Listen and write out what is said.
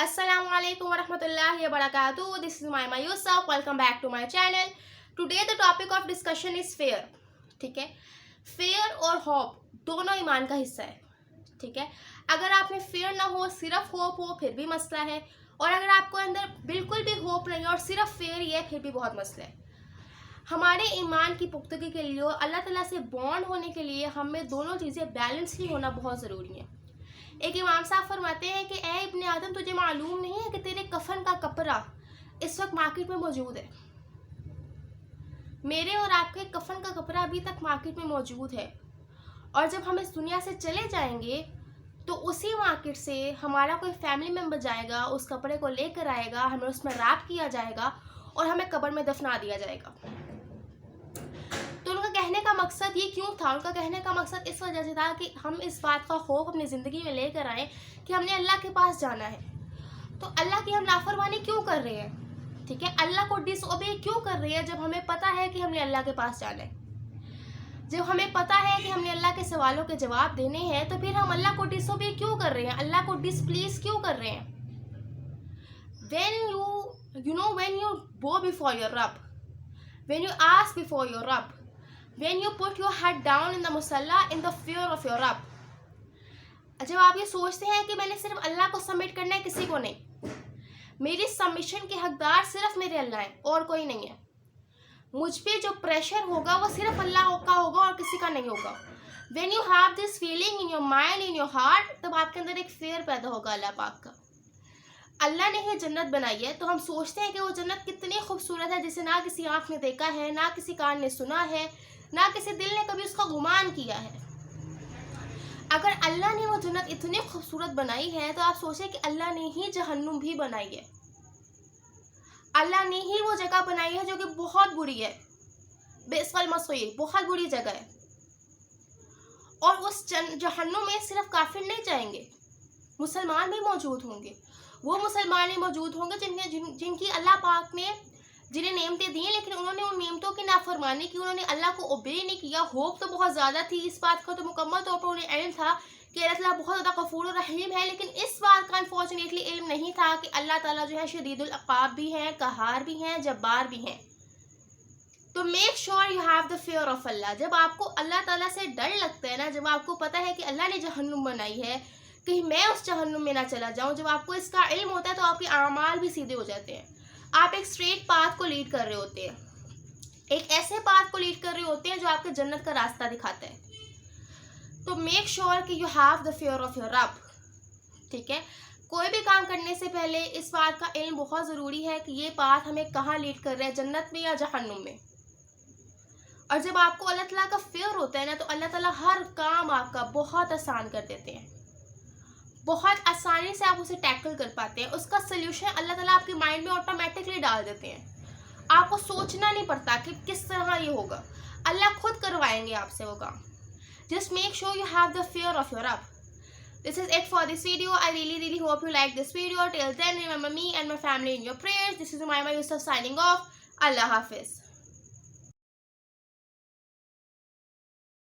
Assalamualaikum warahmatullahi wabarakatuh. This is Maima Yusuf. Welcome back to my channel. Today the topic of discussion is fear. ठीक है, fair और hope दोनों ईमान का हिस्सा है. ठीक है, अगर आप में फेयर ना हो, सिर्फ होप हो, फिर भी मसला है. और अगर आपको अंदर बिल्कुल भी होप नहीं है और सिर्फ फेयर ही है, फिर भी बहुत मसला है. हमारे ईमान की पुख्तगी के लिए, अल्लाह ताला से बॉन्ड होने के लिए हमें दोनों चीज़ें बैलेंस ही होना बहुत ज़रूरी है. एक इमाम साहब फरमाते हैं कि ए इब्ने आदम, तुझे मालूम नहीं है कि तेरे कफन का कपड़ा इस वक्त मार्केट में मौजूद है. मेरे और आपके कफन का कपड़ा अभी तक मार्केट में मौजूद है. और जब हम इस दुनिया से चले जाएंगे तो उसी मार्केट से हमारा कोई फैमिली मेम्बर जाएगा, उस कपड़े को लेकर आएगा, हमें उसमें रैप किया जाएगा और हमें कब्र में दफना दिया जाएगा. तो उनका कहने का मकसद ये क्यों था? उनका कहने का मकसद इस वजह से था कि हम इस बात का खौफ अपनी ज़िंदगी में लेकर आए कि हमने अल्लाह के पास जाना है. तो अल्लाह की हम नाफरमानी क्यों कर रहे हैं? ठीक है, अल्लाह को डिसओबे क्यों कर रहे हैं जब हमें पता है कि हमने अल्लाह के पास जाना है? जब हमें पता है कि हमने अल्लाह के सवालों के जवाब देने हैं, तो फिर हम अल्लाह को डिसओबे क्यों कर रहे हैं? अल्लाह को डिसप्लीज क्यों कर रहे हैं? when you bow before your Rabb, when you ask before your Rabb, when you put your head down in the musalla in the fear of your Rabb, जब आप ये सोचते हैं कि मैंने सिर्फ अल्लाह को सबमिट करना है, किसी को नहीं, मेरी सबमिशन के हकदार सिर्फ मेरे अल्लाह हैं और कोई नहीं है, मुझ पे जो प्रेशर होगा वो सिर्फ अल्लाह का होगा और किसी का नहीं होगा. When you have this feeling in your mind, in your heart, तब आपके अंदर एक फेयर पैदा होगा अल्लाह पाक का. अल्लाह ने ही जन्नत बनाई है, तो हम सोचते हैं कि वो जन्नत कितनी खूबसूरत है, जिसे ना किसी आँख ने देखा है, ना किसी कान ने सुना है, ना किसी दिल ने कभी उसका गुमान किया है. अगर अल्लाह ने वो जन्नत इतनी खूबसूरत बनाई है, तो आप सोचें कि अल्लाह ने ही जहन्नुम भी बनाई है. अल्लाह ने ही वो जगह बनाई है जो कि बहुत बुरी है, बेअसल मसईर, बहुत बुरी जगह है. और उस जहन्नुम में सिर्फ काफिर नहीं जाएंगे, मुसलमान भी मौजूद होंगे. वो मुसलमान ही मौजूद होंगे जिनकी अल्लाह पाक ने जिन्हें नेमतें दी, लेकिन उन्होंने उन नेमतों की नाफरमानी की, उन्होंने अल्लाह को ओबे नहीं किया. होप तो बहुत ज़्यादा थी, इस बात का तो मुकम्मल तौर पर उन्हें इल्म था कि अल्लाह ताला बहुत ज़्यादा गफूर और रहीम है, लेकिन इस बात का अनफॉर्चुनेटली इल्म नहीं था कि अल्लाह ताला जो है शदीदुल अक़ाब भी हैं, कहार भी हैं, जब्बार भी हैं. तो make sure you have the fear of Allah. जब आपको अल्लाह ताला से डर लगता है ना, जब आपको पता है कि अल्लाह ने जहन्नुम बनाई है, कहीं मैं उस जहन्नुम में ना चला जाऊं, जब आपको इसका इल्म होता है, तो आपके आमाल भी सीधे हो जाते हैं. आप एक स्ट्रेट पाथ को लीड कर रहे होते हैं, एक ऐसे पाथ को लीड कर रहे होते हैं जो आपके जन्नत का रास्ता दिखाता है. तो मेक श्योर कि you have the fear of your रब. ठीक है, कोई भी काम करने से पहले इस बात का इल्म बहुत ज़रूरी है कि ये पाथ हमें कहाँ लीड कर रहा है, जन्नत में या जहन्नुम में. और जब आपको अल्लाह ताला का फेयर होता है ना, तो अल्लाह ताला हर काम आपका बहुत आसान कर देते हैं, बहुत आसानी से आप उसे टैकल कर पाते हैं. उसका सोल्यूशन अल्लाह ताला आपके माइंड में ऑटोमेटिकली डाल देते हैं. आपको सोचना नहीं पड़ता कि किस तरह ये होगा, अल्लाह खुद करवाएंगे आपसे वो काम. Just make sure you have the fear of your रब. This is it for this video. I really hope you like this video. Till then, remember me and my family in your prayers. This is Umayma Yusuf signing off. Allah Hafiz.